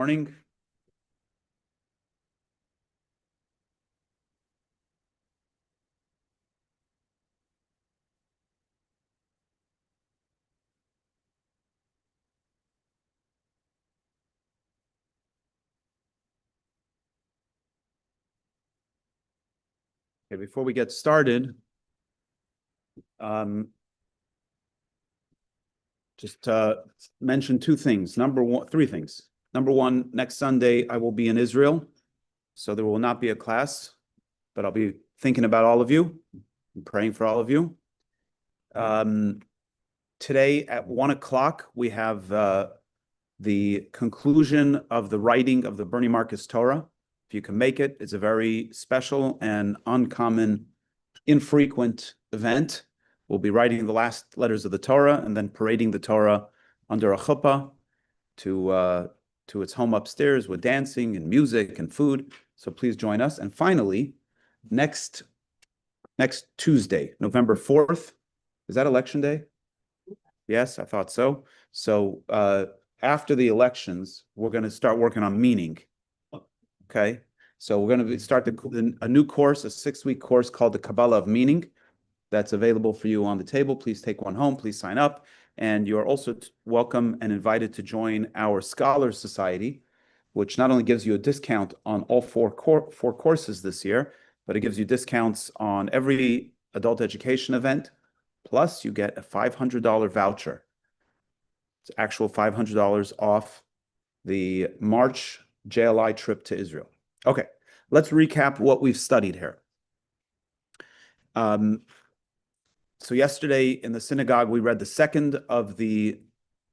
Morning. Okay, before we get started, just mention three things. Number one, next Sunday I will be in Israel, so there will not be a class, but I'll be thinking about all of you and praying for all of you. Today at 1 o'clock we have the conclusion of the writing of the Bernie Marcus Torah. If you can make it, it's a very special and uncommon, infrequent event. We'll be writing the last letters of the Torah and then parading the Torah under a chuppah to its home upstairs with dancing and music and food. So please join us. And finally, next Tuesday, November 4th, is that election day? Yes, I thought so. So after the elections, we're going to start working on meaning. Okay, so we're going to start a new course, a 6-week course called the Kabbalah of Meaning. That's available for you on the table. Please take one home. Please sign up. And you are also welcome and invited to join our Scholars Society, which not only gives you a discount on all four courses this year, but it gives you discounts on every adult education event. Plus, you get a $500 voucher. It's actual $500 off the March JLI trip to Israel. Okay, let's recap what we've studied here. So yesterday in the synagogue, we read the second of the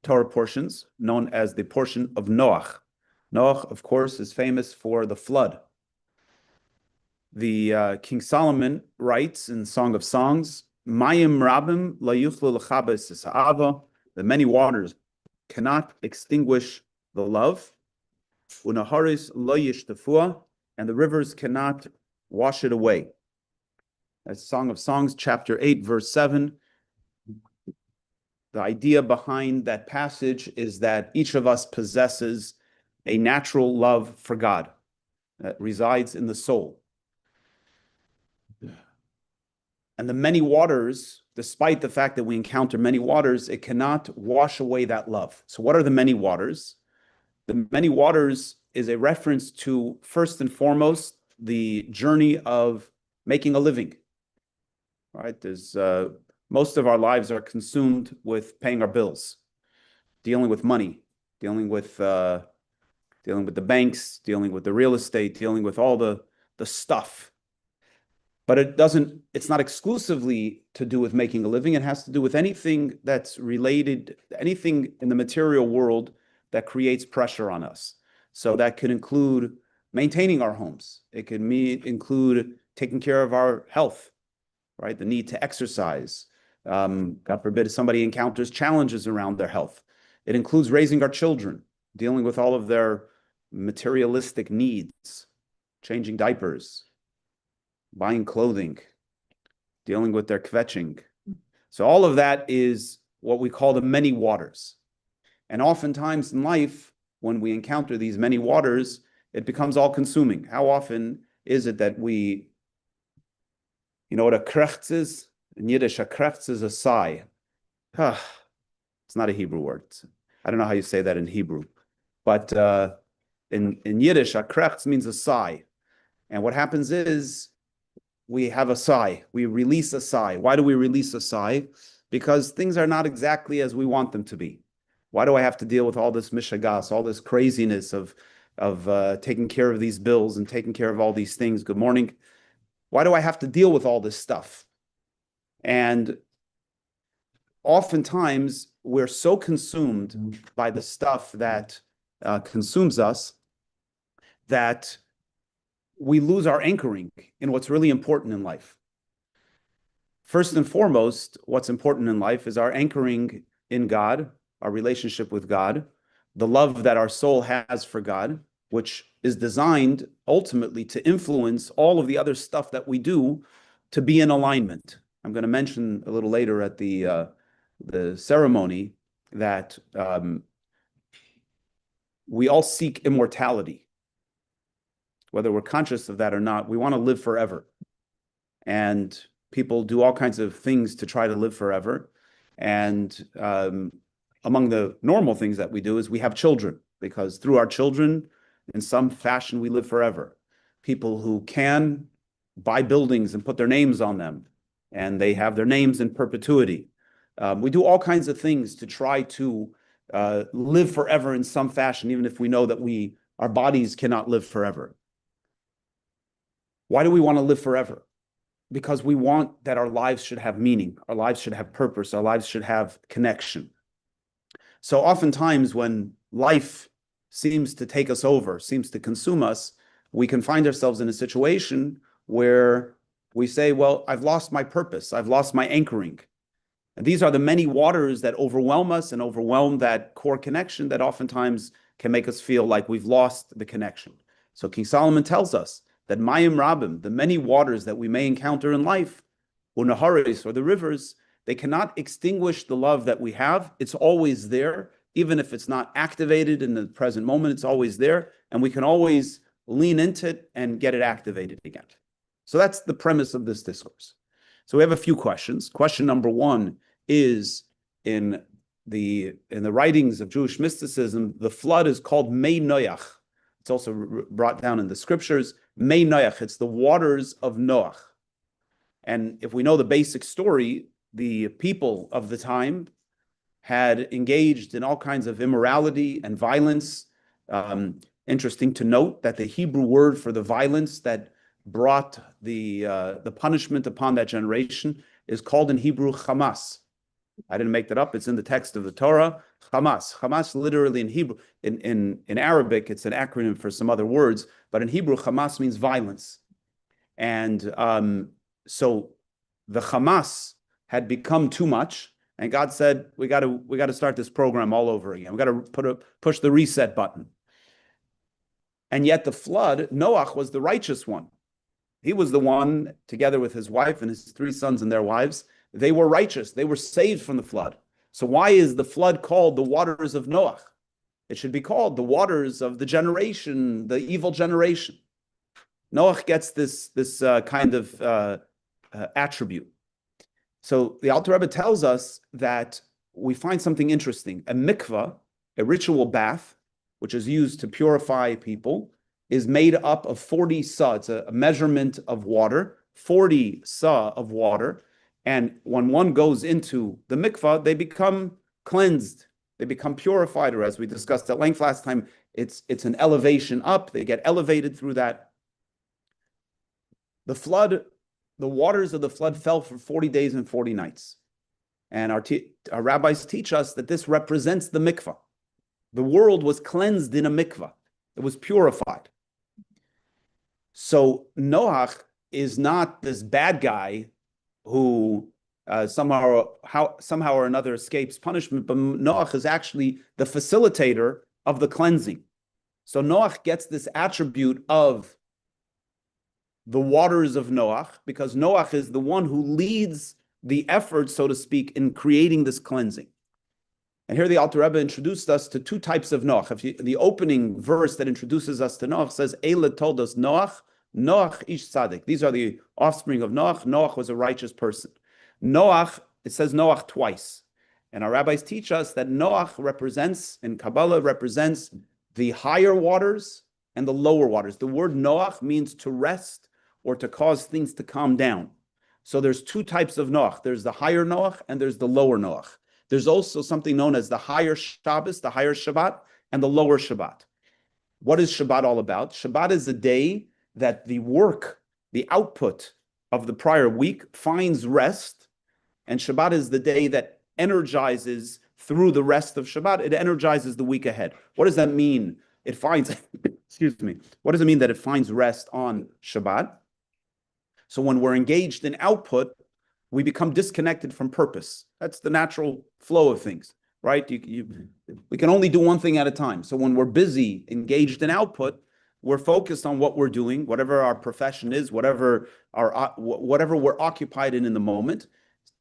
Torah portions, known as the portion of Noach. Noach, of course, is famous for the flood. The King Solomon writes in Song of Songs, Mayim Rabim la yuchlu l'chabes es ha'ava, the many waters cannot extinguish the love. Unaharis lo yishtafua, and the rivers cannot wash it away. That's Song of Songs, chapter 8, verse 7. The idea behind that passage is that each of us possesses a natural love for God that resides in the soul. And the many waters, despite the fact that we encounter many waters, it cannot wash away that love. So what are the many waters? The many waters is a reference to, first and foremost, the journey of making a living. Right? There's most of our lives are consumed with paying our bills, dealing with money, dealing with the banks, dealing with the real estate, dealing with all the stuff. But it's not exclusively to do with making a living. It has to do with anything that's related, anything in the material world that creates pressure on us. So that could include maintaining our homes. It could include taking care of our health, right? The need to exercise. God forbid if somebody encounters challenges around their health. It includes raising our children, dealing with all of their materialistic needs, changing diapers, buying clothing, dealing with their kvetching. So all of that is what we call the many waters. And oftentimes in life, when we encounter these many waters, it becomes all-consuming. How often is it that you know what a krechts is? In Yiddish, a krechts is a sigh. It's not a Hebrew word. I don't know how you say that in Hebrew. But in Yiddish, a krechts means a sigh. And what happens is we have a sigh. We release a sigh. Why do we release a sigh? Because things are not exactly as we want them to be. Why do I have to deal with all this mishagas, all this craziness of taking care of these bills and taking care of all these things? Good morning. Why do I have to deal with all this stuff? And oftentimes we're so consumed by the stuff that consumes us that we lose our anchoring in what's really important in life. First and foremost, what's important in life is our anchoring in God, our relationship with God, the love that our soul has for God, which is designed ultimately to influence all of the other stuff that we do to be in alignment. I'm going to mention a little later at the ceremony that we all seek immortality. Whether we're conscious of that or not, we want to live forever. And people do all kinds of things to try to live forever. And among the normal things that we do is we have children, because through our children, in some fashion, we live forever. People who can buy buildings and put their names on them, and they have their names in perpetuity. We do all kinds of things to try to live forever in some fashion, even if we know that our bodies cannot live forever. Why do we want to live forever? Because we want that our lives should have meaning, our lives should have purpose, our lives should have connection. So oftentimes when life seems to take us over, seems to consume us, we can find ourselves in a situation where we say, well, I've lost my purpose, I've lost my anchoring. And these are the many waters that overwhelm us and overwhelm that core connection that oftentimes can make us feel like we've lost the connection. So King Solomon tells us that Mayim Rabim, the many waters that we may encounter in life, or Naharis, or the rivers, they cannot extinguish the love that we have. It's always there, even if it's not activated in the present moment, it's always there, and we can always lean into it and get it activated again. So that's the premise of this discourse. So we have a few questions. Question number one is, in the writings of Jewish mysticism, the flood is called Mei Noach. It's also brought down in the scriptures, Mei Noach. It's the waters of Noach. And if we know the basic story, the people of the time had engaged in all kinds of immorality and violence. Interesting to note that the Hebrew word for the violence that brought the punishment upon that generation is called in Hebrew Hamas. I didn't make that up. It's in the text of the Torah. Hamas. Hamas literally in Hebrew, in Arabic, it's an acronym for some other words, but in Hebrew, Hamas means violence. And so the Hamas had become too much, and God said, we got to start this program all over again. We got to push the reset button. And yet the flood, Noach was the righteous one. He was the one, together with his wife and his 3 sons and their wives, they were righteous. They were saved from the flood. So why is the flood called the waters of Noach? It should be called the waters of the generation, the evil generation. Noach gets this kind of attribute. So the Alter Rebbe tells us that we find something interesting. A mikvah, a ritual bath, which is used to purify people, is made up of 40 sa. It's a measurement of water, 40 sa of water. And when one goes into the mikvah, they become cleansed. They become purified, or as we discussed at length last time, it's an elevation up. They get elevated through that. The flood, the waters of the flood fell for 40 days and 40 nights. And our rabbis teach us that this represents the mikvah. The world was cleansed in a mikvah. It was purified. So Noach is not this bad guy who somehow or another escapes punishment, but Noach is actually the facilitator of the cleansing. So Noach gets this attribute of the waters of Noach, because Noach is the one who leads the effort, so to speak, in creating this cleansing. And here the Alter Rebbe introduced us to 2 types of Noach. The opening verse that introduces us to Noach says, Eile told us Noach ish tzaddik. These are the offspring of Noach. Noach was a righteous person. Noach, it says Noach twice. And our rabbis teach us that Noach represents, in Kabbalah, represents the higher waters and the lower waters. The word Noach means to rest or to cause things to calm down. So there's 2 types of Noach. There's the higher Noach and there's the lower Noach. There's also something known as the higher Shabbos, the higher Shabbat, and the lower Shabbat. What is Shabbat all about? Shabbat is a day that the work, the output of the prior week finds rest, and Shabbat is the day that energizes through the rest of Shabbat. It energizes the week ahead. What does that mean? It finds, excuse me, what does it mean that it finds rest on Shabbat? So when we're engaged in output, we become disconnected from purpose. That's the natural flow of things, right? We can only do one thing at a time. So when we're busy, engaged in output, we're focused on what we're doing, whatever our profession is, whatever we're occupied in the moment.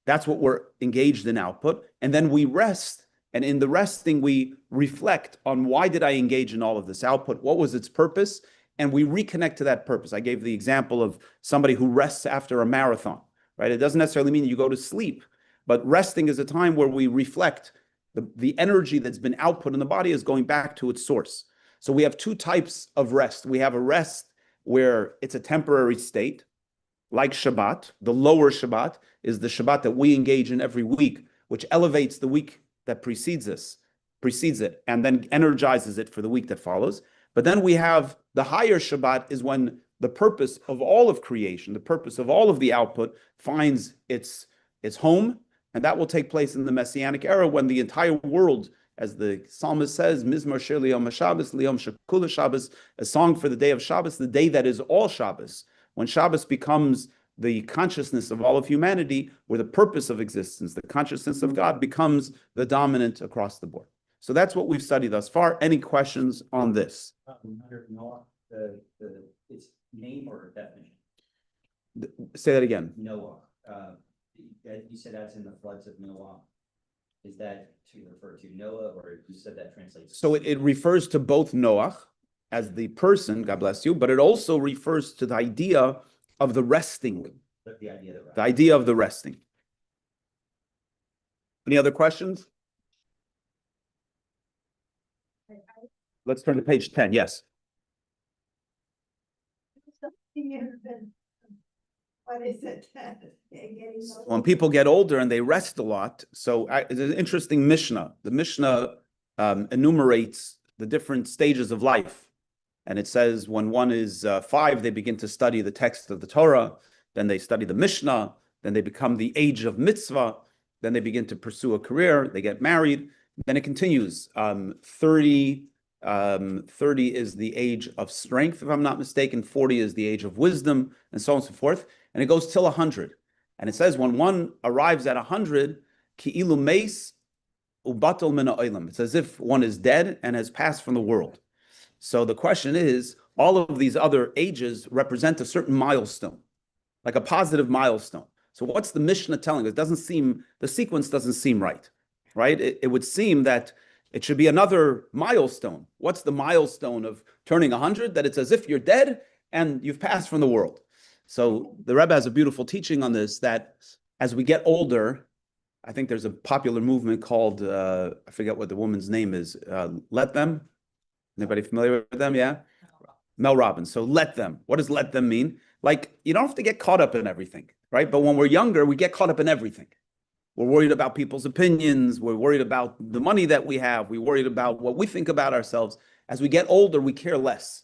That's what we're engaged in output. And then we rest And in the resting, we reflect on why did I engage in all of this output? What was its purpose? And we reconnect to that purpose. I gave the example of somebody who rests after a marathon, right? It doesn't necessarily mean you go to sleep, but resting is a time where we reflect the energy that's been output in the body is going back to its source. So we have two types of rest. We have a rest where it's a temporary state, like Shabbat. The lower Shabbat is the Shabbat that we engage in every week, which elevates the week that precedes it, and then energizes it for the week that follows. But then we have the higher Shabbat is when the purpose of all of creation, the purpose of all of the output finds its home, and that will take place in the Messianic era when the entire world, as the psalmist says, Mizmor Shir Liyom HaShabbos, Liyom Shekula Shabbos, a song for the day of Shabbos, the day that is all Shabbos. When Shabbos becomes the consciousness of all of humanity, where the purpose of existence, the consciousness of God, becomes the dominant across the board. So that's what we've studied thus far. Any questions on this? Noah, its name or definition? Say that again. Noah. You said that's in the floods of Noah. Is that to refer to Noah, or you said that translates? So it refers to both Noah as the person, God bless you, but it also refers to the idea of the resting. The idea of the resting. Any other questions? Let's turn to page 10. Yes. What is it? When people get older and they rest a lot, so it's an interesting Mishnah. The Mishnah enumerates the different stages of life. And it says when one is 5, they begin to study the text of the Torah. Then they study the Mishnah. Then they become the age of mitzvah. Then they begin to pursue a career. They get married. Then it continues. 30 is the age of strength, if I'm not mistaken. 40 is the age of wisdom, and so on and so forth. And it goes till 100. And it says when one arrives at 100, ki'ilu meis ubatel min ha'olam. It's as if one is dead and has passed from the world. So the question is, all of these other ages represent a certain milestone, like a positive milestone. So what's the Mishnah telling us? The sequence doesn't seem right? It would seem that it should be another milestone. What's the milestone of turning 100? That it's as if you're dead and you've passed from the world. So the Rebbe has a beautiful teaching on this, that as we get older, I think there's a popular movement called, I forget what the woman's name is, Let Them. Anybody familiar with them? Yeah? Mel Robbins. So let them. What does let them mean? Like, you don't have to get caught up in everything, right? But when we're younger, we get caught up in everything. We're worried about people's opinions. We're worried about the money that we have. We're worried about what we think about ourselves. As we get older, we care less.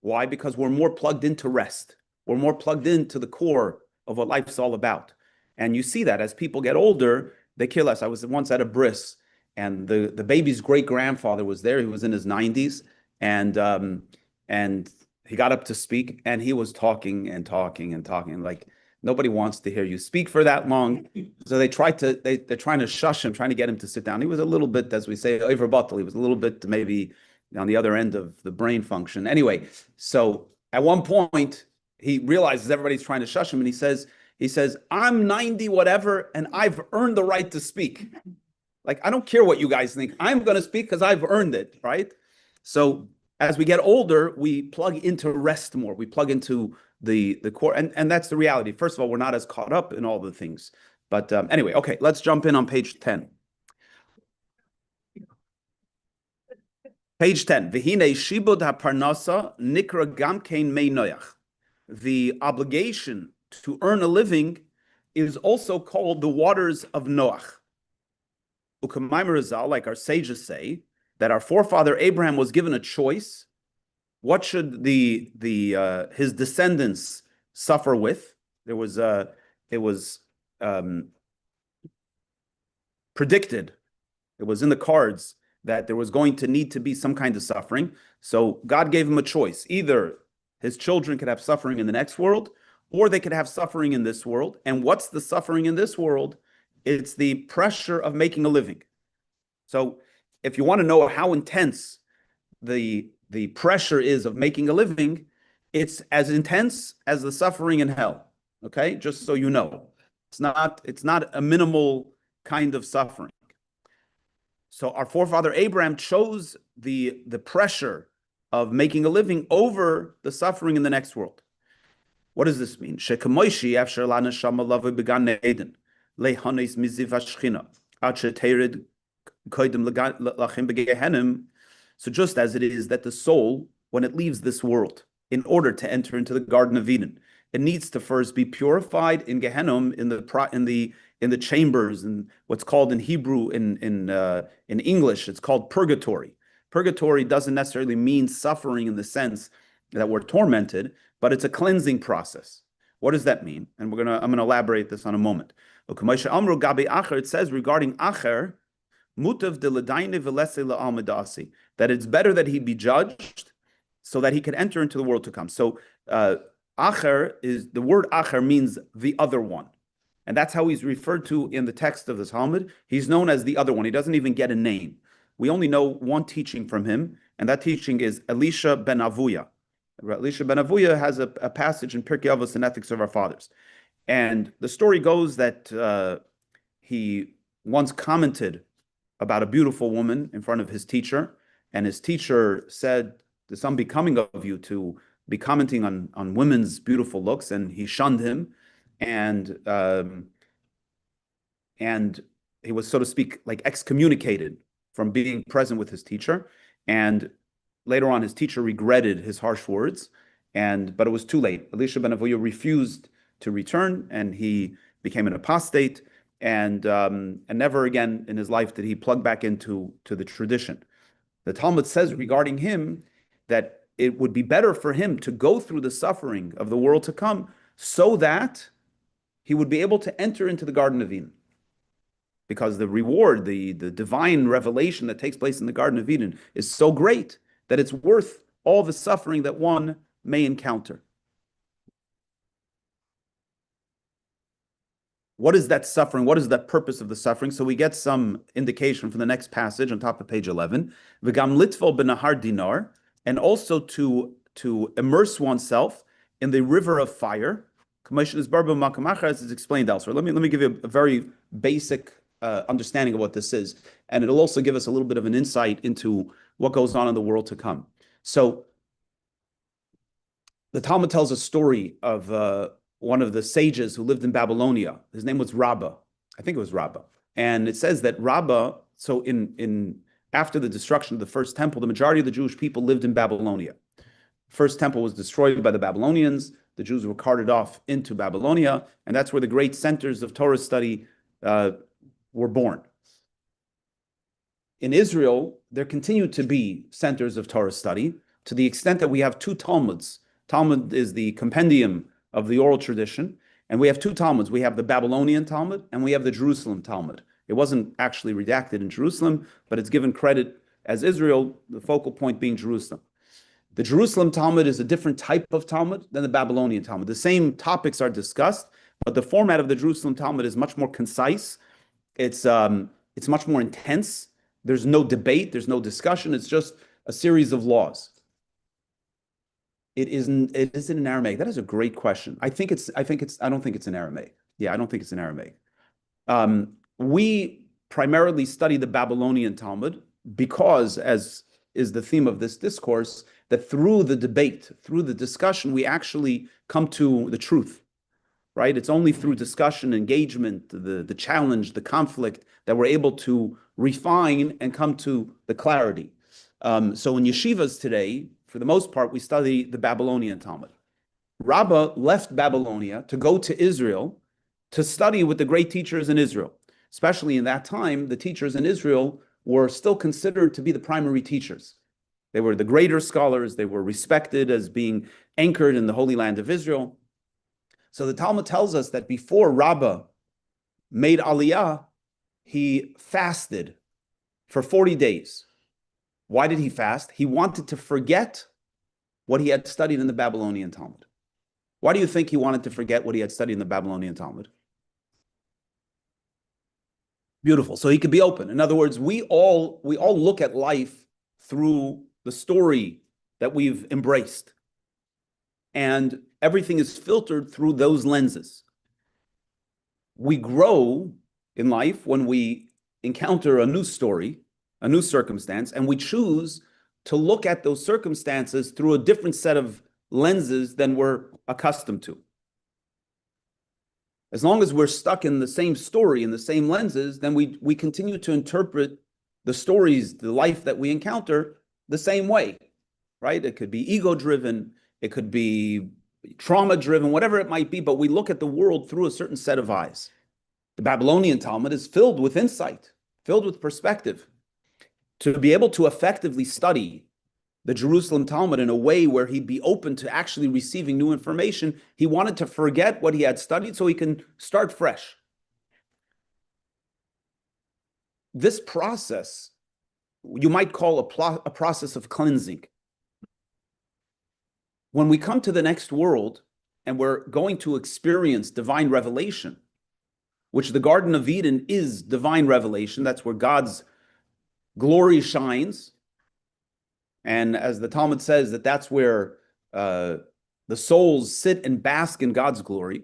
Why? Because we're more plugged into rest. We're more plugged into the core of what life's all about. And you see that as people get older, they care less. I was once at a bris, and the baby's great-grandfather was there. He was in his 90s, and he got up to speak, and he was talking and talking and talking. Like, nobody wants to hear you speak for that long. So they're trying to shush him, trying to get him to sit down. He was a little bit, as we say, overbottle. He was a little bit maybe on the other end of the brain function. Anyway, so at one point, he realizes everybody's trying to shush him, and he says, I'm 90 whatever, and I've earned the right to speak. Like, I don't care what you guys think. I'm going to speak because I've earned it, right? So as we get older, we plug into rest more. We plug into the core, and that's the reality. First of all, we're not as caught up in all the things. But anyway, okay, let's jump in on page 10. Page 10. V'hinei shibud haparnasa nikra gam kein mei noach. The obligation to earn a living is also called the waters of Noach. Ukamayim Rizal, like our sages say, that our forefather Abraham was given a choice. What should his descendants suffer with? It was predicted. It was in the cards that there was going to need to be some kind of suffering. So God gave him a choice. Either his children could have suffering in the next world, or they could have suffering in this world. And what's the suffering in this world? It's the pressure of making a living. So if you want to know how intense the pressure is of making a living, it's as intense as the suffering in hell. Okay, just so you know, it's not a minimal kind of suffering. So our forefather Abraham chose the pressure of making a living over the suffering in the next world. What does this mean? Shekemoishi after la neshama lava began ne'eden lehanis miziv hashchina ad shetered koidem lachim begehenim. So just as it is that the soul, when it leaves this world, in order to enter into the Garden of Eden, it needs to first be purified in Gehenna, in the chambers, and what's called in Hebrew, in English, it's called purgatory. Purgatory doesn't necessarily mean suffering in the sense that we're tormented, but it's a cleansing process. What does that mean? And I'm gonna elaborate this on a moment. It says regarding Acher, that it's better that he be judged so that he can enter into the world to come. So Acher is, the word Acher means the other one. And that's how he's referred to in the text of the Talmud. He's known as the other one. He doesn't even get a name. We only know one teaching from him, and that teaching is Elisha ben Avuya. Elisha ben Avuya has a passage in Pirkei Avos and Ethics of Our Fathers. And the story goes that he once commented about a beautiful woman in front of his teacher, and his teacher said, "There's some becoming of you to be commenting on women's beautiful looks," and he shunned him, and he was, so to speak, like excommunicated from being present with his teacher. And later on, his teacher regretted his harsh words, but it was too late. Elisha ben Avuya refused to return, and he became an apostate, and never again in his life did he plug back into the tradition. The Talmud says regarding him that it would be better for him to go through the suffering of the world to come so that he would be able to enter into the Garden of Eden. Because the reward, the divine revelation that takes place in the Garden of Eden is so great that it's worth all the suffering that one may encounter. What is that suffering? What is the purpose of the suffering? So we get some indication from the next passage on top of page 11. V'gam litvo b'nahar dinar, and also to immerse oneself in the river of fire. As is explained elsewhere. Let me give you a very basic understanding of what this is, and it'll also give us a little bit of an insight into what goes on in the world to come. So the Talmud tells a story of one of the sages who lived in Babylonia. His name was Rabbah. I think it was Rabbah. And it says that Rabbah, so after the destruction of the first temple, the majority of the Jewish people lived in Babylonia. First temple was destroyed by the Babylonians. The Jews were carted off into Babylonia, and that's where the great centers of Torah study were born. In Israel, there continue to be centers of Torah study to the extent that we have two Talmuds. Talmud is the compendium of the oral tradition, and we have two Talmuds. We have the Babylonian Talmud, and we have the Jerusalem Talmud. It wasn't actually redacted in Jerusalem, but it's given credit as Israel, the focal point being Jerusalem. The Jerusalem Talmud is a different type of Talmud than the Babylonian Talmud. The same topics are discussed, but the format of the Jerusalem Talmud is much more concise. It's much more intense. There's no debate. There's no discussion. It's just a series of laws. It isn't in Aramaic. That is a great question. I don't think it's in Aramaic. Yeah, I don't think it's in Aramaic. We primarily study the Babylonian Talmud because, as is the theme of this discourse, that through the debate, through the discussion, we actually come to the truth, right? It's only through discussion, engagement, the challenge, the conflict, that we're able to refine and come to the clarity. So in yeshivas today, for the most part, we study the Babylonian Talmud. Rabbah left Babylonia to go to Israel to study with the great teachers in Israel. Especially in that time, the teachers in Israel were still considered to be the primary teachers. They were the greater scholars. They were respected as being anchored in the Holy Land of Israel. So the Talmud tells us that before Rabbah made Aliyah, he fasted for 40 days. Why did he fast? He wanted to forget what he had studied in the Babylonian Talmud. Why do you think he wanted to forget what he had studied in the Babylonian Talmud? Beautiful. So he could be open. In other words, we all look at life through the story that we've embraced. And everything is filtered through those lenses. We grow in life when we encounter a new story, a new circumstance, and we choose to look at those circumstances through a different set of lenses than we're accustomed to. As long as we're stuck in the same story, in the same lenses, then we continue to interpret the stories, the life that we encounter the same way, right? It could be ego-driven, it could be trauma-driven, whatever it might be, but we look at the world through a certain set of eyes. The Babylonian Talmud is filled with insight, filled with perspective. To be able to effectively study the Jerusalem Talmud in a way where he'd be open to actually receiving new information, he wanted to forget what he had studied so he can start fresh. This process, you might call a process of cleansing. When we come to the next world and we're going to experience divine revelation, which the Garden of Eden is divine revelation, that's where God's glory shines. And as the Talmud says, that's where the souls sit and bask in God's glory.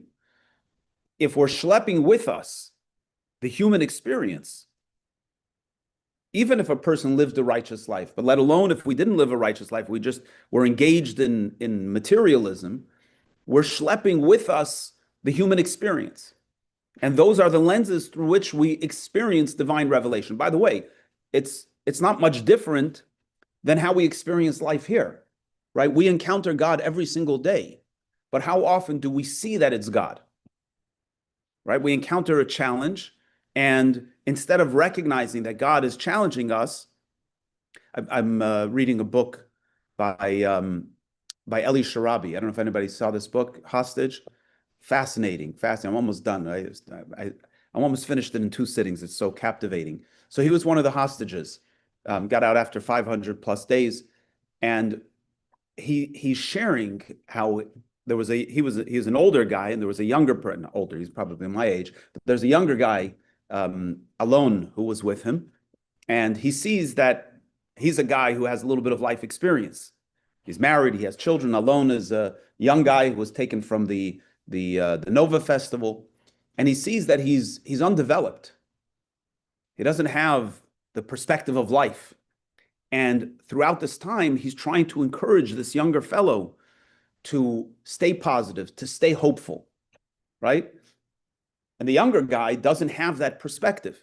If we're schlepping with us the human experience, even if a person lived a righteous life, but let alone if we didn't live a righteous life, we just were engaged in materialism, we're schlepping with us the human experience. And those are the lenses through which we experience divine revelation. By the way, it's not much different than how we experience life here, right? We encounter God every single day, but how often do we see that it's God, right? We encounter a challenge, and instead of recognizing that God is challenging us, I'm reading a book by Eli Sharabi. I don't know if anybody saw this book, Hostage. Fascinating. I'm almost done. I'm almost finished it in 2 sittings. It's so captivating. So he was one of the hostages, got out after 500 plus days, and he's sharing how there was he was an older guy, and there was a younger person, older, he's probably my age, but there's a younger guy alone who was with him, and he sees that he's a guy who has a little bit of life experience. He's married, he has children. Alone is a young guy who was taken from the Nova Festival, and he sees that he's undeveloped. He doesn't have the perspective of life. And throughout this time, he's trying to encourage this younger fellow to stay positive, to stay hopeful, right? And the younger guy doesn't have that perspective.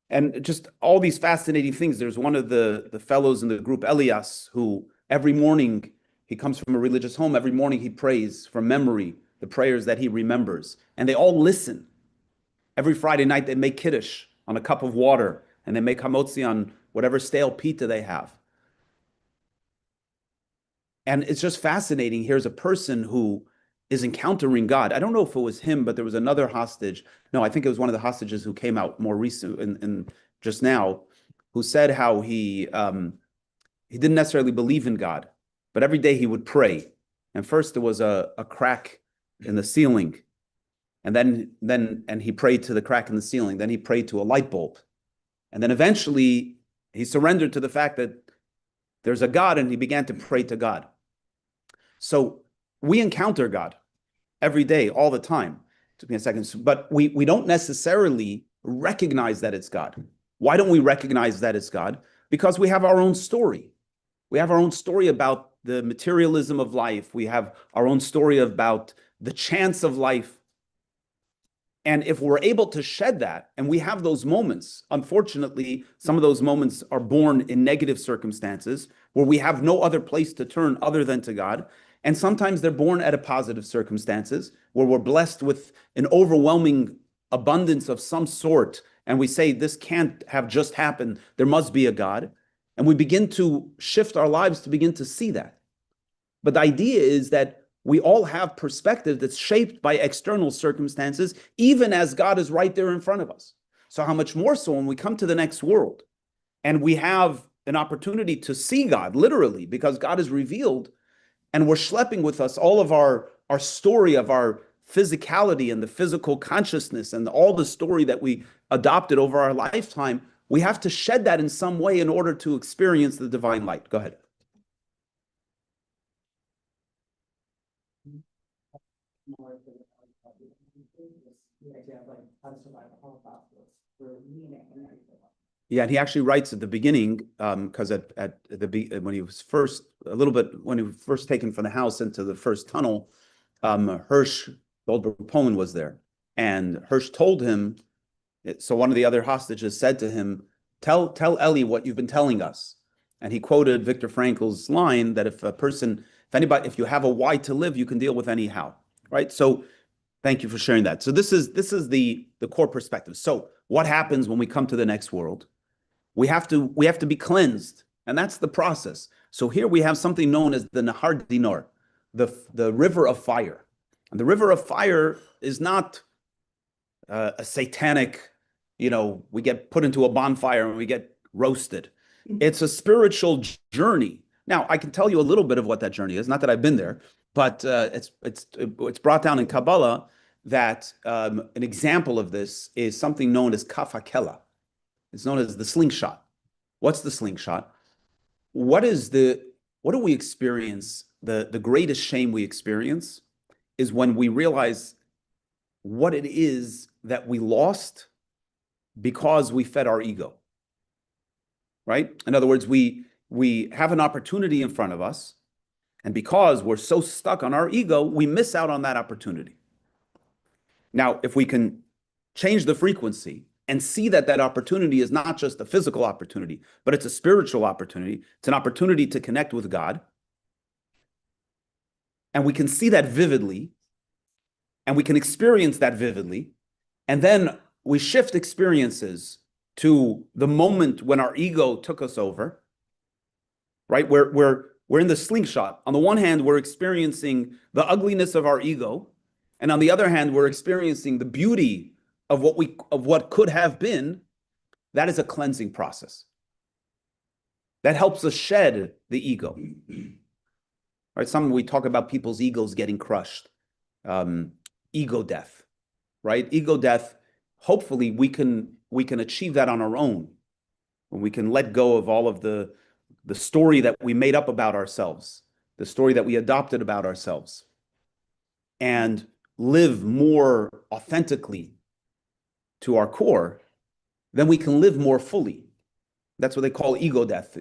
And just all these fascinating things. There's one of the fellows in the group, Elias, who every morning, he comes from a religious home. Every morning he prays from memory the prayers that he remembers. And they all listen. Every Friday night they make kiddush on a cup of water, and they make hamotzi on whatever stale pita they have. And it's just fascinating. Here's a person who is encountering God. I don't know if it was him, but there was another hostage. No, I think it was one of the hostages who came out more recent in just now, who said how he didn't necessarily believe in God, but every day he would pray. And first there was a crack in the ceiling, and then he prayed to the crack in the ceiling. Then he prayed to a light bulb, and then eventually he surrendered to the fact that there's a God, and he began to pray to God. So we encounter God every day, all the time. It took me a second, but we don't necessarily recognize that it's God. Why don't we recognize that it's God? Because we have our own story. We have our own story about the materialism of life. We have our own story about the chance of life. And if we're able to shed that, and we have those moments, unfortunately, some of those moments are born in negative circumstances where we have no other place to turn other than to God. And sometimes they're born out of positive circumstances where we're blessed with an overwhelming abundance of some sort. And we say, this can't have just happened. There must be a God. And we begin to shift our lives to begin to see that. But the idea is that we all have perspective that's shaped by external circumstances, even as God is right there in front of us. So how much more so when we come to the next world and we have an opportunity to see God, literally, because God is revealed, and we're schlepping with us all of our story of our physicality and the physical consciousness and all the story that we adopted over our lifetime. We have to shed that in some way in order to experience the divine light. Go ahead. for meaning and everything. Yeah, and he actually writes at the beginning, because when he was first when he was first taken from the house into the first tunnel, Hirsch, the old Poland, was there, and Hirsch told him. So one of the other hostages said to him, "Tell Ellie what you've been telling us," and he quoted Viktor Frankl's line that if you have a why to live, you can deal with any how. Right. So thank you for sharing that. So this is the core perspective. So what happens when we come to the next world? We have to be cleansed, and that's the process. So here we have something known as the Nahar Dinar, the river of fire. And the river of fire is not a satanic, we get put into a bonfire and we get roasted. It's a spiritual journey. Now, I can tell you a little bit of what that journey is. Not that I've been there, but it's brought down in Kabbalah that an example of this is something known as kaf hakela. It's known as the slingshot. What's the slingshot? What do we experience? The greatest shame we experience is when we realize what it is that we lost because we fed our ego. Right? In other words, we have an opportunity in front of us, and because we're so stuck on our ego, we miss out on that opportunity. Now, if we can change the frequency and see that opportunity is not just a physical opportunity, but it's a spiritual opportunity. It's an opportunity to connect with God. And we can see that vividly, and we can experience that vividly. And then we shift experiences to the moment when our ego took us over, right? We're in the slingshot. On the one hand, we're experiencing the ugliness of our ego. And on the other hand, we're experiencing the beauty of what could have been. That is a cleansing process. That helps us shed the ego. Right? We talk about people's egos getting crushed. Ego death. Right? Ego death, hopefully we can achieve that on our own. When we can let go of all of the story that we made up about ourselves, the story that we adopted about ourselves, and live more authentically to our core, then we can live more fully. That's what they call ego death.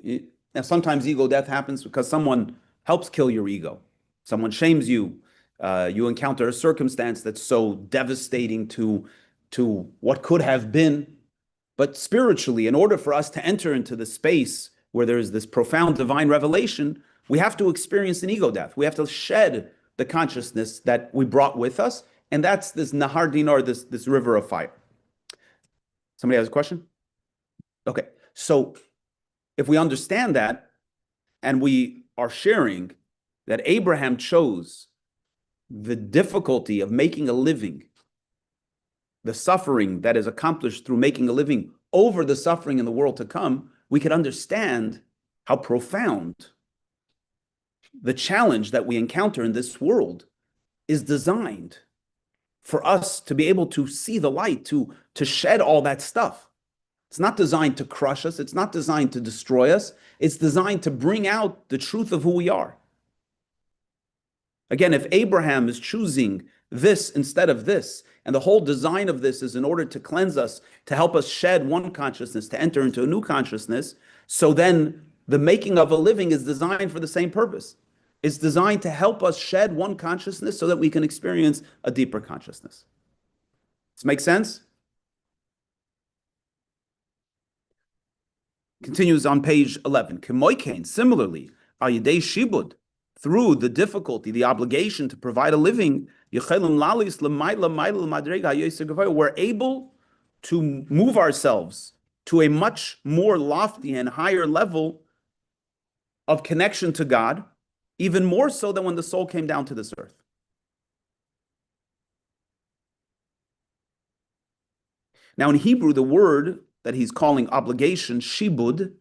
Now, sometimes ego death happens because someone helps kill your ego. Someone shames you. You encounter a circumstance that's so devastating to what could have been. But spiritually, in order for us to enter into the space where there is this profound divine revelation, we have to experience an ego death. We have to shed the consciousness that we brought with us. And that's this Nahar Dinar, this river of fire. Somebody has a question? Okay. So if we understand that, and we are sharing that Abraham chose the difficulty of making a living, the suffering that is accomplished through making a living over the suffering in the world to come, we can understand how profound the challenge that we encounter in this world is designed for us to be able to see the light, to shed all that stuff. It's not designed to crush us. It's not designed to destroy us. It's designed to bring out the truth of who we are. Again, if Abraham is choosing this instead of this, and the whole design of this is in order to cleanse us, to help us shed one consciousness, to enter into a new consciousness, so then the making of a living is designed for the same purpose. It's designed to help us shed one consciousness so that we can experience a deeper consciousness. Does this make sense? Continues on page 11. Kemoikain, similarly, Ayidei Shibud, through the difficulty, the obligation to provide a living, we're able to move ourselves to a much more lofty and higher level of connection to God, even more so than when the soul came down to this earth. Now in Hebrew, the word that he's calling obligation, shibud,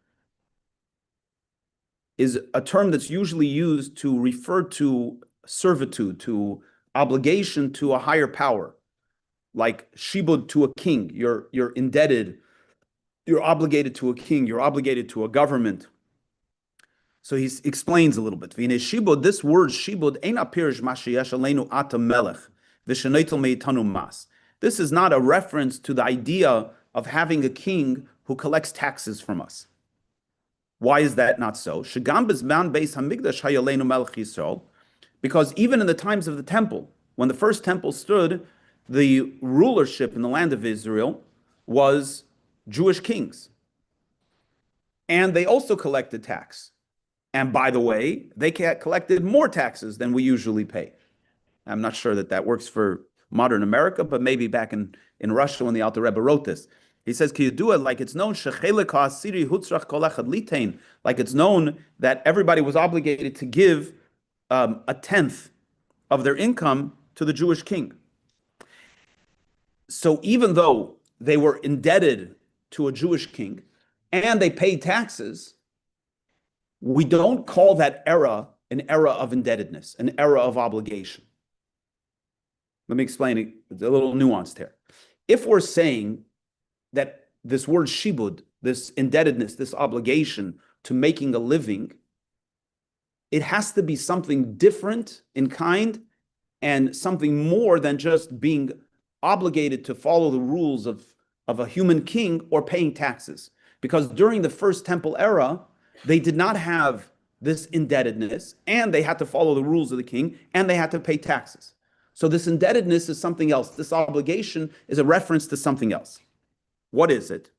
is a term that's usually used to refer to servitude, to obligation to a higher power, like shibud to a king. You're indebted, you're obligated to a king, you're obligated to a government. So he explains a little bit. Shibud, this word shibud, this is not a reference to the idea of having a king who collects taxes from us. Why is that not so? Because even in the times of the temple, when the first temple stood, the rulership in the land of Israel was Jewish kings. And they also collected tax. And by the way, they collected more taxes than we usually pay. I'm not sure that works for modern America, but maybe back in Russia when the Alter Rebbe wrote this. He says, like it's known, like it's known that everybody was obligated to give a tenth of their income to the Jewish king. So even though they were indebted to a Jewish king and they paid taxes, we don't call that era an era of indebtedness, an era of obligation. Let me explain it. It's a little nuanced here. If we're saying that this word shibud, this indebtedness, this obligation to making a living, it has to be something different in kind and something more than just being obligated to follow the rules of a human king or paying taxes. Because during the first temple era, they did not have this indebtedness, and they had to follow the rules of the king, and they had to pay taxes. So this indebtedness is something else. This obligation is a reference to something else. What is it?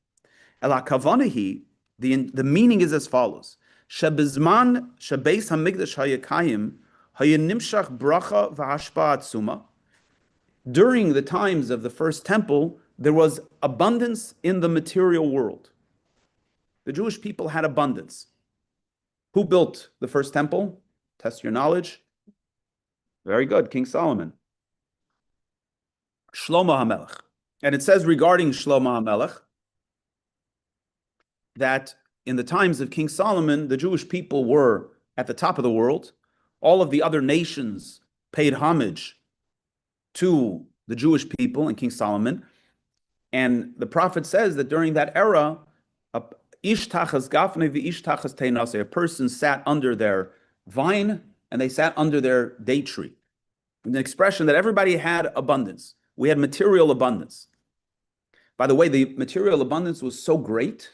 The meaning is as follows. Shebizman shebeis hamikdash hayakayim hayanimshach bracha v'hashpa atzuma. During the times of the first temple, there was abundance in the material world. The Jewish people had abundance. Who built the first temple? Test your knowledge. Very good, King Solomon. Shlomo HaMelech. And it says regarding Shlomo HaMelech that in the times of King Solomon, the Jewish people were at the top of the world. All of the other nations paid homage to the Jewish people and King Solomon. And the prophet says that during that era, a person sat under their vine and they sat under their date tree. An expression that everybody had abundance. We had material abundance. By the way, the material abundance was so great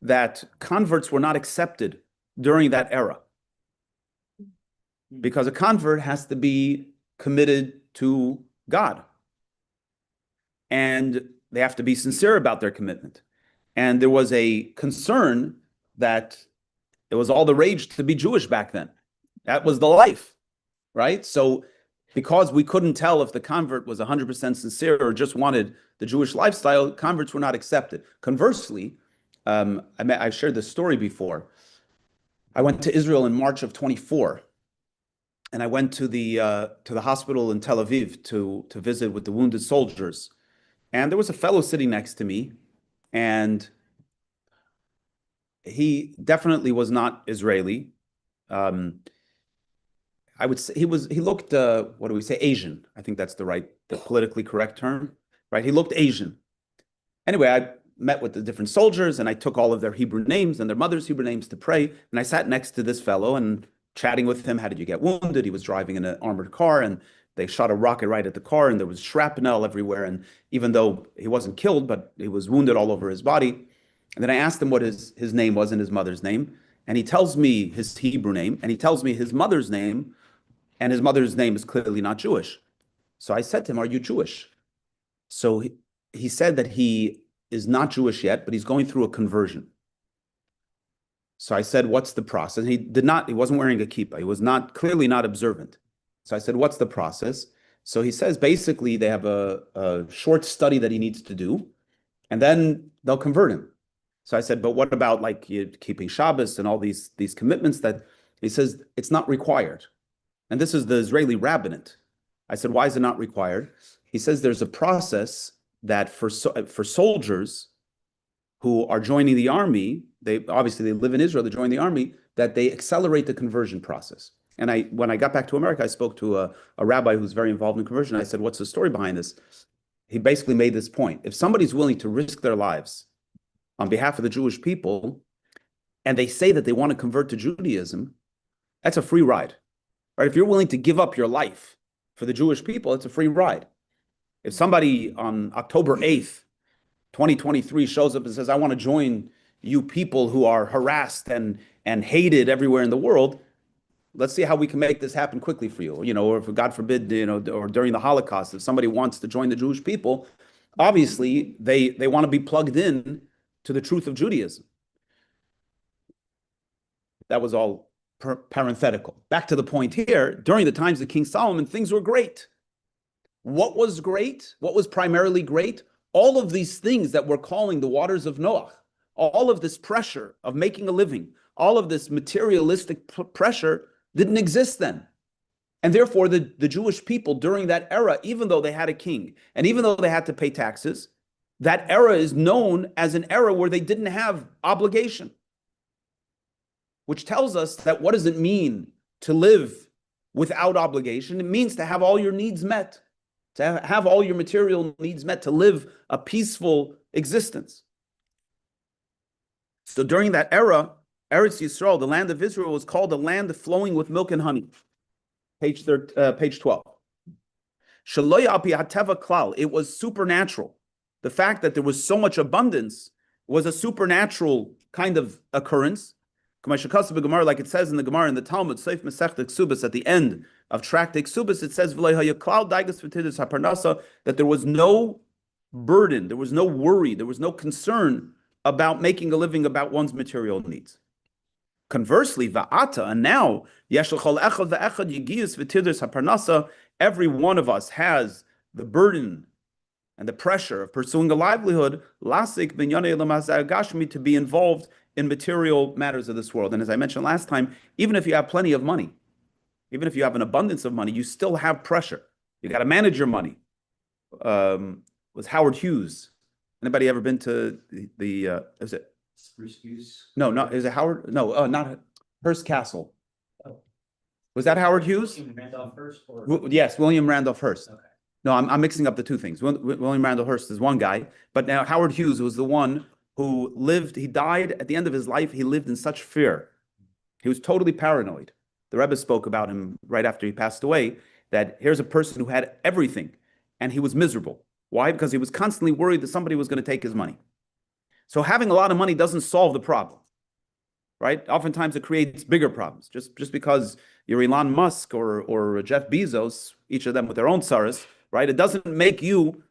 that converts were not accepted during that era. Because a convert has to be committed to God. And they have to be sincere about their commitment. And there was a concern that it was all the rage to be Jewish back then. That was the life, right? So because we couldn't tell if the convert was 100% sincere or just wanted the Jewish lifestyle, converts were not accepted. Conversely, I've shared this story before. I went to Israel in March of 24, and I went to the hospital in Tel Aviv to visit with the wounded soldiers. And there was a fellow sitting next to me, and he definitely was not Israeli. I would say he looked, what do we say, Asian. I think that's the politically correct term, right? He looked Asian. Anyway, I met with the different soldiers and I took all of their Hebrew names and their mother's Hebrew names to pray. And I sat next to this fellow and chatting with him. How did you get wounded? He was driving in an armored car and they shot a rocket right at the car and there was shrapnel everywhere. And even though he wasn't killed, but he was wounded all over his body. And then I asked him what his name was and his mother's name. And he tells me his Hebrew name and he tells me his mother's name, and his mother's name is clearly not Jewish. So I said to him, "Are you Jewish?" So he said that he is not Jewish yet, but he's going through a conversion. So I said, "What's the process?" He wasn't wearing a kippah. He was clearly not observant. So I said, "What's the process?" So he says, basically, they have a short study that he needs to do, and then they'll convert him. So I said, "But what about like keeping Shabbos and all these commitments?" That he says it's not required. And this is the Israeli rabbinate. I said, "Why is it not required?" He says there's a process that for soldiers who are joining the army, they live in Israel, they join the army, that they accelerate the conversion process. And when I got back to America, I spoke to a rabbi who's very involved in conversion. I said, "What's the story behind this?" He basically made this point. If somebody's willing to risk their lives on behalf of the Jewish people, and they say that they want to convert to Judaism, that's a free ride. Right? If you're willing to give up your life for the Jewish people, it's a free ride. If somebody on October 8th 2023 shows up and says, I want to join you people who are harassed and hated everywhere in the world. Let's see how we can make this happen quickly for you. Or if God forbid, or during the Holocaust, if somebody wants to join the Jewish people, obviously they want to be plugged in to the truth of Judaism. That was all parenthetical. Back to the point here, during the times of King Solomon, things were great. What was great? What was primarily great? All of these things that we're calling the waters of Noah, all of this pressure of making a living, all of this materialistic pressure didn't exist then. And therefore, the Jewish people during that era, even though they had a king, and even though they had to pay taxes, that era is known as an era where they didn't have obligation. Which tells us that what does it mean to live without obligation? It means to have all your needs met, to have all your material needs met, to live a peaceful existence. So during that era, Eretz Yisrael, the land of Israel, was called a land flowing with milk and honey. Page 12. Shaloy al pi hateva klal. It was supernatural. The fact that there was so much abundance was a supernatural kind of occurrence. Like it says in the Gemara in the Talmud, Seif Masechta Ksubas, at the end of Tractate Ksubas, it says that there was no burden, there was no worry, there was no concern about making a living, about one's material needs. Conversely, va'ata, and now, every one of us has the burden and the pressure of pursuing a livelihood, to be involved in material matters of this world. And as I mentioned last time, even if you have plenty of money, even if you have an abundance of money, you still have pressure. You got to manage your money. Was Howard Hughes? Anybody ever been to the is it Spruce Goose? No, not is it Howard? No, not Hearst Castle. Oh. Was that Howard Hughes? William Randolph Hearst? Yes, William Randolph Hearst. Okay. No, I'm mixing up the two things. William Randolph Hearst is one guy, but now Howard Hughes was the one who lived, he died at the end of his life, he lived in such fear. He was totally paranoid. The Rebbe spoke about him right after he passed away, that here's a person who had everything, and he was miserable. Why? Because he was constantly worried that somebody was going to take his money. So having a lot of money doesn't solve the problem, right? Oftentimes it creates bigger problems. Just because you're Elon Musk or Jeff Bezos, each of them with their own tsaras, right? It doesn't make you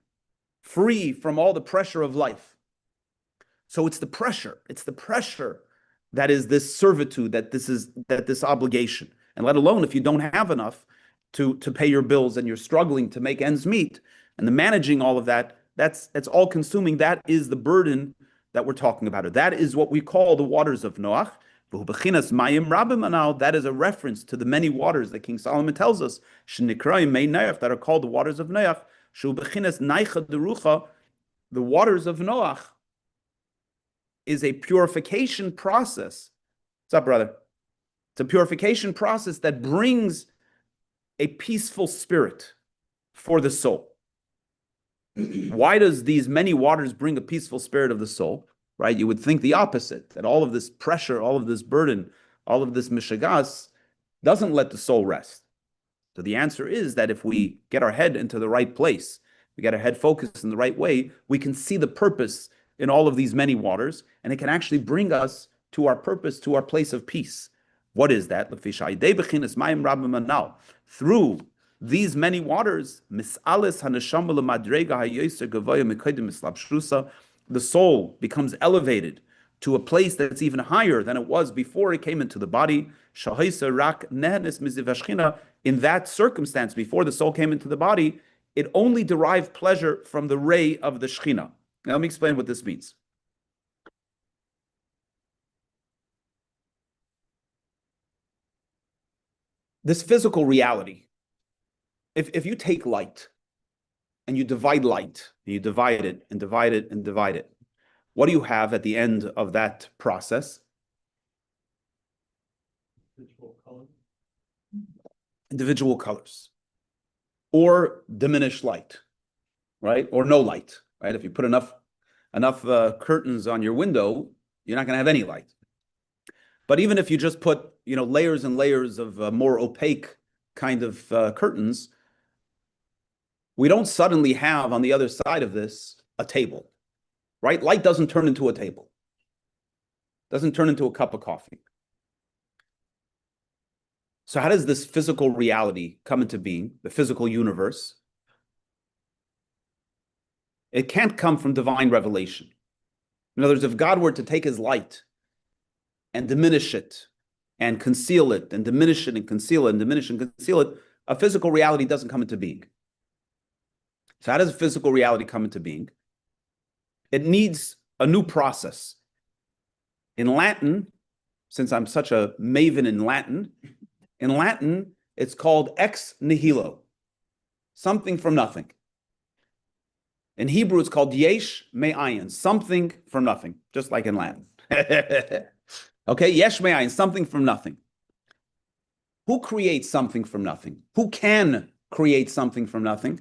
free from all the pressure of life. So it's the pressure that is this servitude, that this obligation. And let alone if you don't have enough to pay your bills and you're struggling to make ends meet, and the managing all of that, that's all consuming. That is the burden that we're talking about. That is what we call the waters of Noach. Mayim Rabim. That is a reference to the many waters that King Solomon tells us, that are called the waters of Noach. The waters of Noach is a purification process. What's up, brother? It's a purification process that brings a peaceful spirit for the soul. Why does these many waters bring a peaceful spirit of the soul? Right? You would think the opposite, that all of this pressure, all of this burden, all of this mishagas doesn't let the soul rest. So the answer is that if we get our head into the right place, we get our head focused in the right way, we can see the purpose in all of these many waters, and it can actually bring us to our purpose, to our place of peace. What is that? Through these many waters, the soul becomes elevated to a place that's even higher than it was before it came into the body. In that circumstance, before the soul came into the body, it only derived pleasure from the ray of the Shekhinah. Now, let me explain what this means. This physical reality, if you take light and you divide light, and you divide it and divide it and divide it, what do you have at the end of that process? Individual colors. Or diminished light, right? Or no light, right? If you put enough curtains on your window, you're not going to have any light. But even if you just put, layers and layers of more opaque kind of curtains, we don't suddenly have on the other side of this a table. right? Light doesn't turn into a table, doesn't turn into a cup of coffee. So how does this physical reality come into being, the physical universe? It can't come from divine revelation. In other words, if God were to take his light and diminish it and conceal it and diminish it and conceal it and diminish and conceal it, a physical reality doesn't come into being. So how does physical reality come into being? It needs a new process. In Latin, since I'm such a maven in Latin, it's called ex nihilo, something from nothing. In Hebrew, it's called yesh me'ayin, something from nothing, just like in Latin. Okay, yesh me'ayin, something from nothing. Who creates something from nothing? Who can create something from nothing?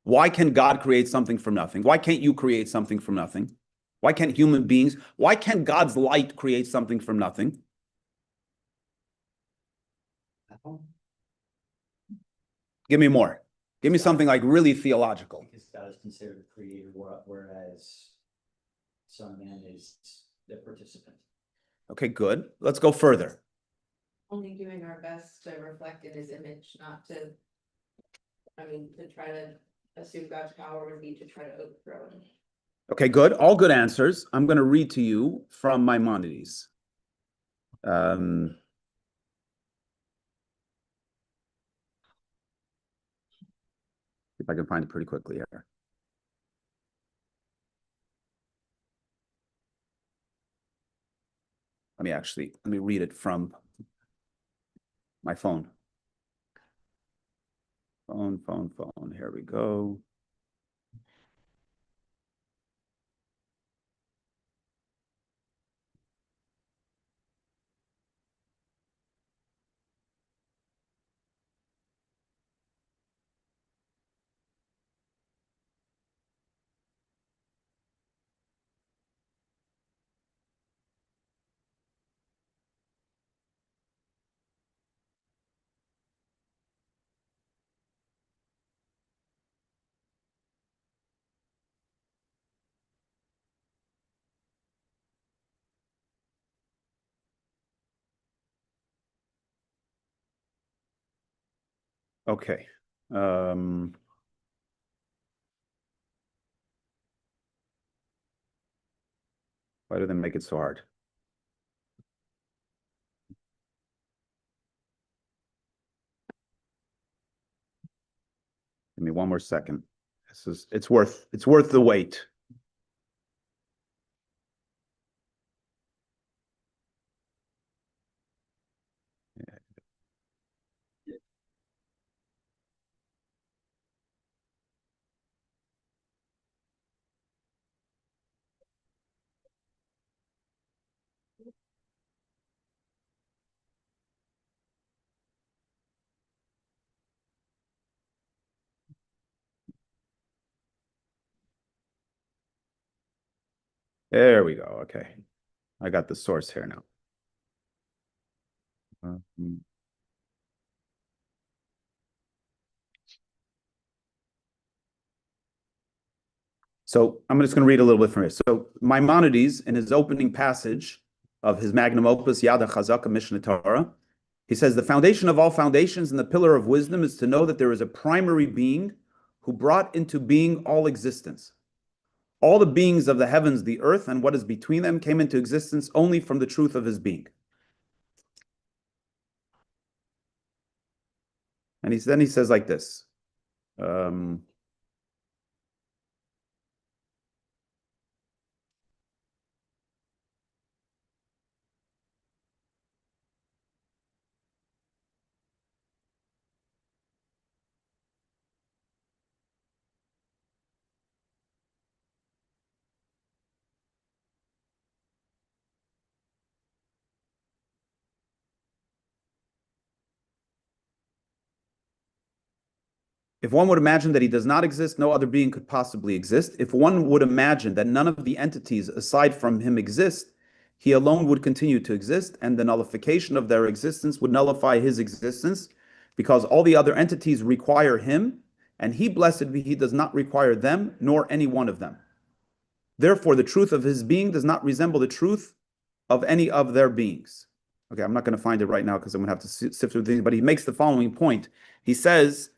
Why can God create something from nothing? Why can't you create something from nothing? Why can't human beings? Why can't God's light create something from nothing? Give me more. Give me something like really theological. Because God is considered a creator, whereas Son of Man is the participant. Okay, good. Let's go further. Only doing our best to reflect in his image, not to, to try to assume God's power would be to try to overthrow him. Okay, good. All good answers. I'm going to read to you from Maimonides. If I can find it pretty quickly here. Let me read it from my phone. Phone. Here we go. Okay. Why do they make it so hard? Give me one more second. It's worth the wait. There we go. Okay. I got the source here now. So I'm just going to read a little bit from here. So Maimonides, in his opening passage of his magnum opus, Yad HaChazaka Mishneh Torah, he says, the foundation of all foundations and the pillar of wisdom is to know that there is a primary being who brought into being all existence. All the beings of the heavens, the earth, and what is between them came into existence only from the truth of his being. And then he says like this. If one would imagine that he does not exist, no other being could possibly exist. If one would imagine that none of the entities aside from him exist, he alone would continue to exist, and the nullification of their existence would nullify his existence, because all the other entities require him, and he, blessed be he, does not require them, nor any one of them. Therefore, the truth of his being does not resemble the truth of any of their beings. Okay, I'm not going to find it right now because I'm going to have to sift through things, but he makes the following point. He says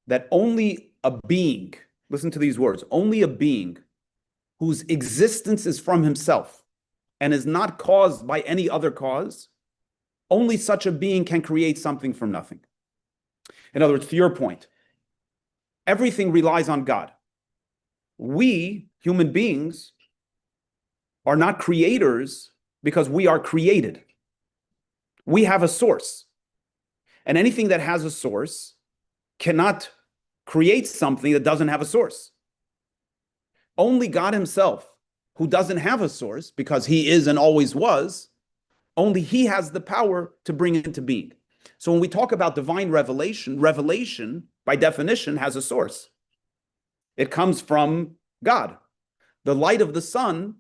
that only a being, listen to these words, only a being whose existence is from himself and is not caused by any other cause, only such a being can create something from nothing. In other words, to your point, everything relies on God. We, human beings, are not creators because we are created. We have a source. And anything that has a source cannot create something that doesn't have a source. Only God himself, who doesn't have a source because he is and always was, only he has the power to bring it into being. So when we talk about divine revelation, revelation by definition has a source. It comes from God. The light of the sun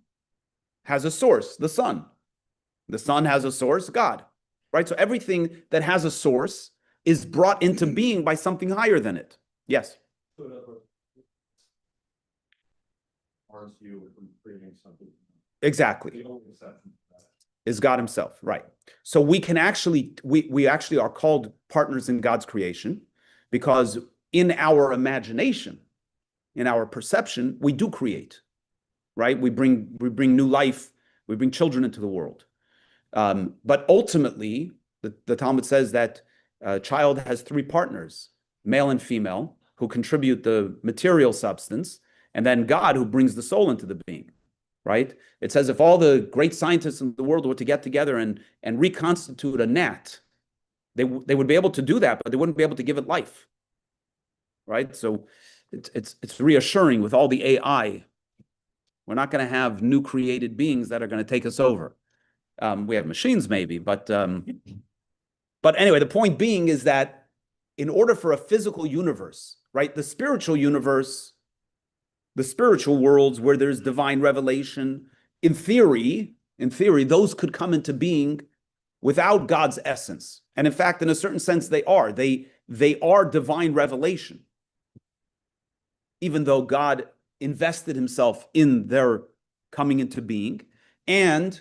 has a source, the sun. The sun has a source, God. Right? So everything that has a source is brought into being by something higher than it. Yes. Exactly. Is God himself, right? So we can actually, we actually are called partners in God's creation because in our imagination, in our perception, we do create, right? We bring new life, we bring children into the world. But ultimately, the Talmud says that a child has three partners, male and female, who contribute the material substance, and then God who brings the soul into the being, right? It says if all the great scientists in the world were to get together and reconstitute a gnat, they would be able to do that, but they wouldn't be able to give it life, right? So it's reassuring with all the AI. We're not going to have new created beings that are going to take us over. We have machines maybe, but anyway, the point being is that in order for a physical universe, right, the spiritual universe, the spiritual worlds where there's divine revelation, in theory, those could come into being without God's essence. And in fact, in a certain sense, they are. They are divine revelation, even though God invested himself in their coming into being. And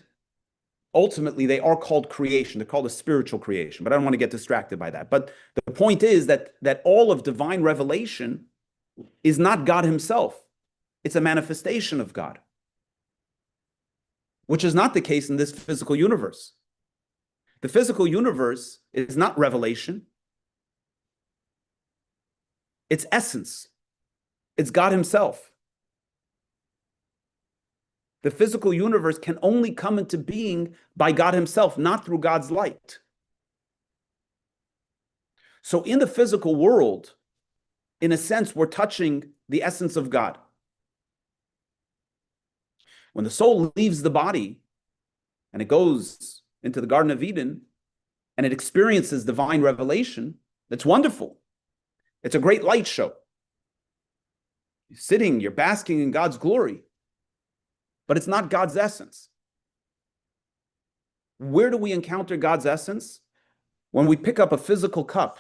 ultimately, they are called creation. They're called a spiritual creation, but I don't want to get distracted by that. But the point is that all of divine revelation is not God himself. It's a manifestation of God, which is not the case in this physical universe. The physical universe is not revelation. It's essence. It's God himself. The physical universe can only come into being by God himself, not through God's light. So in the physical world, in a sense, we're touching the essence of God. When the soul leaves the body and it goes into the Garden of Eden and it experiences divine revelation, that's wonderful. It's a great light show. You're sitting, you're basking in God's glory. But it's not God's essence. Where do we encounter God's essence? When we pick up a physical cup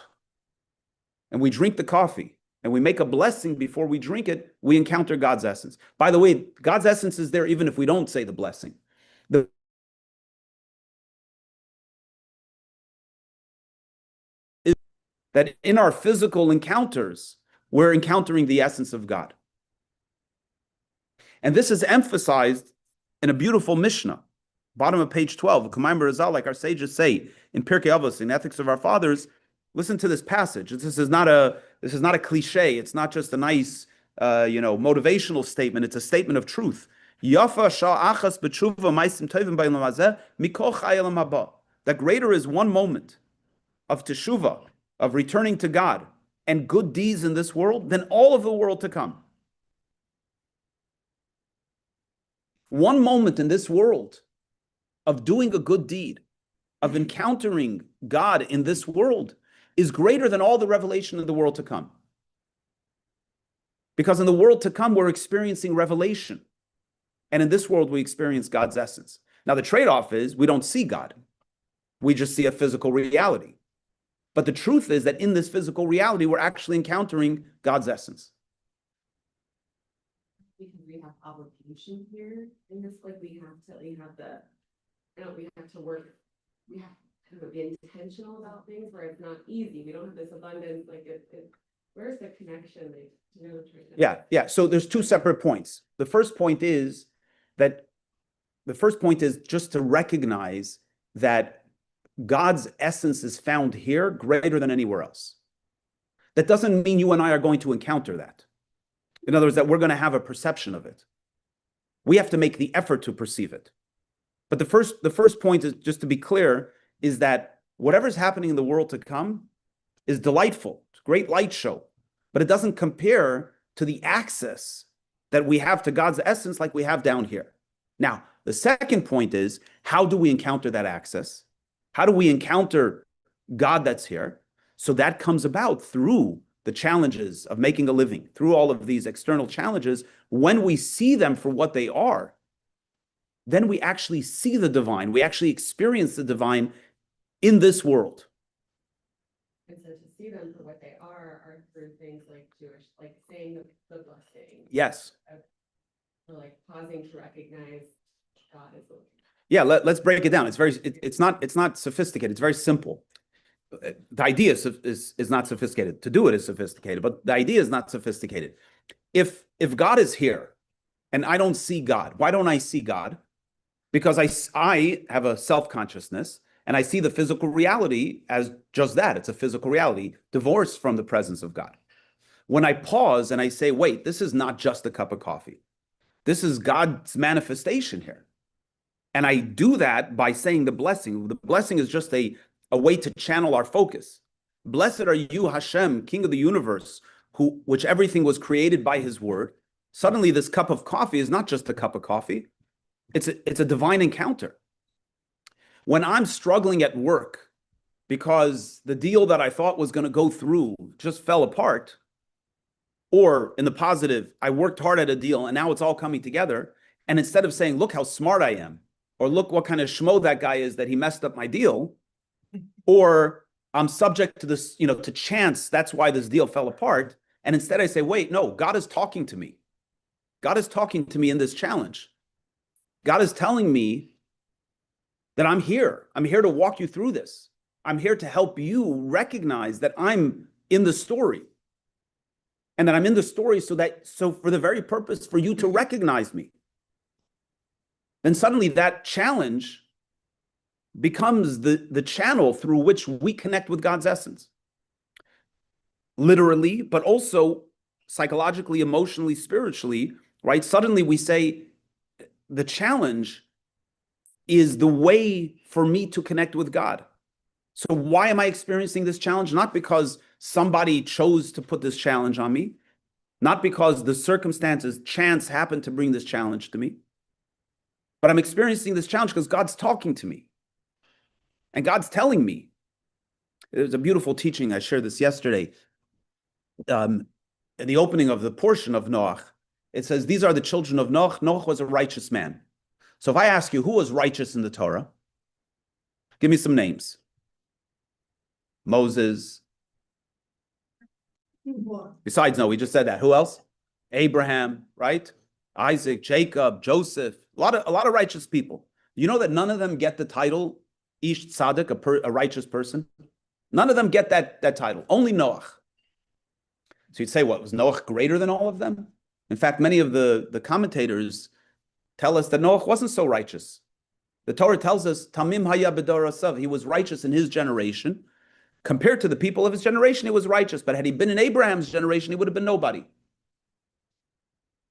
and we drink the coffee and we make a blessing before we drink it, we encounter God's essence. By the way, God's essence is there even if we don't say the blessing. That in our physical encounters, we're encountering the essence of God. And this is emphasized in a beautiful Mishnah, bottom of page 12. K'mayim Barazal, like our sages say in Pirkei Avos, in Ethics of Our Fathers. Listen to this passage. This is not a cliche. It's not just a nice, motivational statement. It's a statement of truth. That greater is one moment of teshuvah, of returning to God, and good deeds in this world than all of the world to come. One moment in this world of doing a good deed, of encountering God in this world, is greater than all the revelation in the world to come. Because in the world to come, we're experiencing revelation. And in this world, we experience God's essence. Now, the trade-off is we don't see God. We just see a physical reality. But the truth is that in this physical reality, we're actually encountering God's essence. because we have obligation here in this, like we have the, we have to work, we have to be intentional about things where it's not easy. We don't have this abundance, like where's the connection? Like, you know, Yeah. So there's two separate points. The first point is just to recognize that God's essence is found here greater than anywhere else. That doesn't mean you and I are going to encounter that. In other words, that we're going to have a perception of it. We have to make the effort to perceive it. But the first point is, just to be clear, is that whatever's happening in the world to come is delightful. It's a great light show. But it doesn't compare to the access that we have to God's essence like we have down here. Now, the second point is, how do we encounter that access? How do we encounter God that's here? So that comes about through the challenges of making a living, through all of these external challenges. When we see them for what they are, then we actually see the divine. We actually experience the divine in this world. And so to see them for what they are through things like Jewish, like saying the blessing. Yes. Or like pausing to recognize God as the. Yeah, let's break it down. It's not sophisticated. It's very simple. The idea is not sophisticated. To do it is sophisticated, but the idea is not sophisticated. If God is here and I don't see God, why don't I see God? Because I have a self-consciousness and I see the physical reality as just that. It's a physical reality, divorced from the presence of God. When I pause and I say, wait, this is not just a cup of coffee. This is God's manifestation here. And I do that by saying the blessing. The blessing is just a way to channel our focus. Blessed are you, Hashem, King of the universe, which everything was created by his word. Suddenly this cup of coffee is not just a cup of coffee. It's a divine encounter. When I'm struggling at work because the deal that I thought was going to go through just fell apart, or in the positive, I worked hard at a deal and now it's all coming together, and instead of saying, look how smart I am, or look what kind of schmo that guy is that he messed up my deal, or I'm subject to this, to chance, that's why this deal fell apart. And instead I say, wait, no, God is talking to me. God is talking to me in this challenge. God is telling me that I'm here. I'm here to walk you through this. I'm here to help you recognize that I'm in the story. And that I'm in the story so for the very purpose for you to recognize me. Then suddenly that challenge becomes the channel through which we connect with God's essence. Literally, but also psychologically, emotionally, spiritually, right? Suddenly we say the challenge is the way for me to connect with God. So why am I experiencing this challenge? Not because somebody chose to put this challenge on me, not because the circumstances, chance happened to bring this challenge to me, but I'm experiencing this challenge because God's talking to me. And God's telling me. There's a beautiful teaching. I shared this yesterday. In the opening of the portion of Noach, it says, these are the children of Noach. Noach was a righteous man. So if I ask you, who was righteous in the Torah? Give me some names. Moses. Besides, no, we just said that. Who else? Abraham, right? Isaac, Jacob, Joseph. A lot of righteous people. You know that none of them get the title Ish Tzaddik, a righteous person? None of them get that title. Only Noach. So you'd say, what, was Noach greater than all of them? In fact, many of the commentators tell us that Noach wasn't so righteous. The Torah tells us, Tamim haya b'dorasav, he was righteous in his generation. Compared to the people of his generation, he was righteous. But had he been in Abraham's generation, he would have been nobody.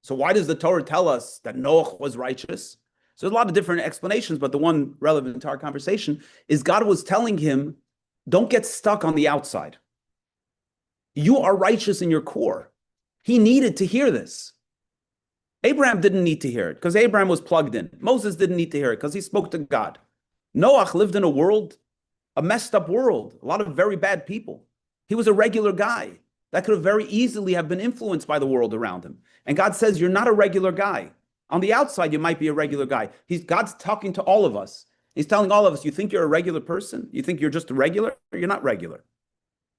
So why does the Torah tell us that Noach was righteous? So there's a lot of different explanations, but the one relevant to our conversation is God was telling him, don't get stuck on the outside. You are righteous in your core. He needed to hear this. Abraham didn't need to hear it because Abraham was plugged in. Moses didn't need to hear it because he spoke to God. Noach lived in a world, a messed up world, a lot of very bad people. He was a regular guy that could have very easily have been influenced by the world around him. And God says, you're not a regular guy. On the outside, you might be a regular guy. God's talking to all of us. He's telling all of us, you think you're a regular person? You think you're just a regular? You're not regular.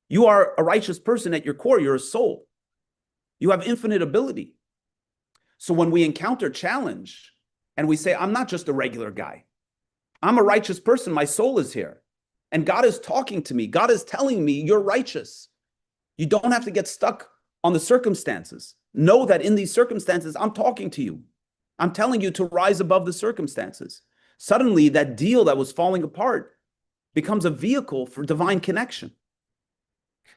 You are a righteous person at your core. You're a soul. You have infinite ability. So when we encounter challenge and we say, I'm not just a regular guy, I'm a righteous person, my soul is here. And God is talking to me. God is telling me you're righteous. You don't have to get stuck on the circumstances. Know that in these circumstances, I'm talking to you. I'm telling you to rise above the circumstances. Suddenly, that deal that was falling apart becomes a vehicle for divine connection.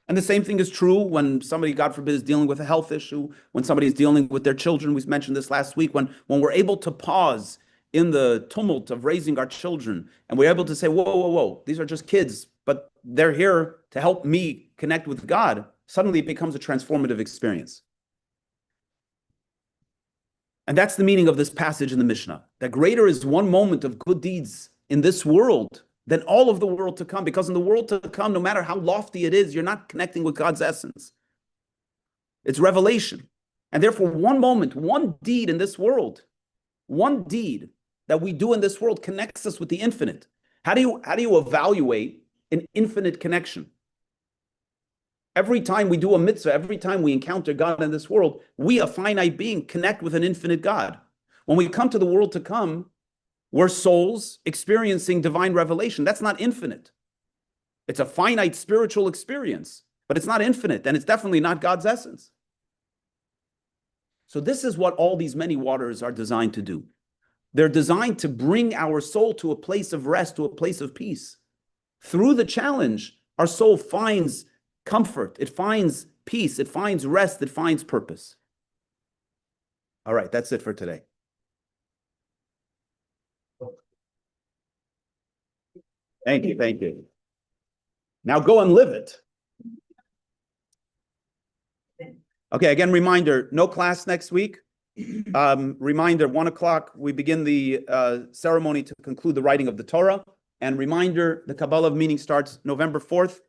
And the same thing is true when somebody, God forbid, is dealing with a health issue, when somebody is dealing with their children. We mentioned this last week, when we're able to pause in the tumult of raising our children, and we're able to say, whoa, whoa, whoa, these are just kids, but they're here to help me connect with God. Suddenly it becomes a transformative experience. And that's the meaning of this passage in the Mishnah, that greater is one moment of good deeds in this world than all of the world to come, because in the world to come, no matter how lofty it is, you're not connecting with God's essence. It's revelation. And therefore, one moment, one deed in this world, one deed that we do in this world connects us with the infinite. How do you evaluate an infinite connection? Every time we do a mitzvah, every time we encounter God in this world, we, a finite being, connect with an infinite God. When we come to the world to come, we're souls experiencing divine revelation. That's not infinite. It's a finite spiritual experience, but it's not infinite, and it's definitely not God's essence. So this is what all these many waters are designed to do. They're designed to bring our soul to a place of rest, to a place of peace. Through the challenge, our soul finds comfort, it finds peace, it finds rest, it finds purpose. All right, that's it for today. Thank you, thank you. Now go and live it. Okay, again, reminder, no class next week. Reminder, 1 o'clock, we begin the ceremony to conclude the writing of the Torah. And reminder, the Kabbalah of Meaning starts November 4th.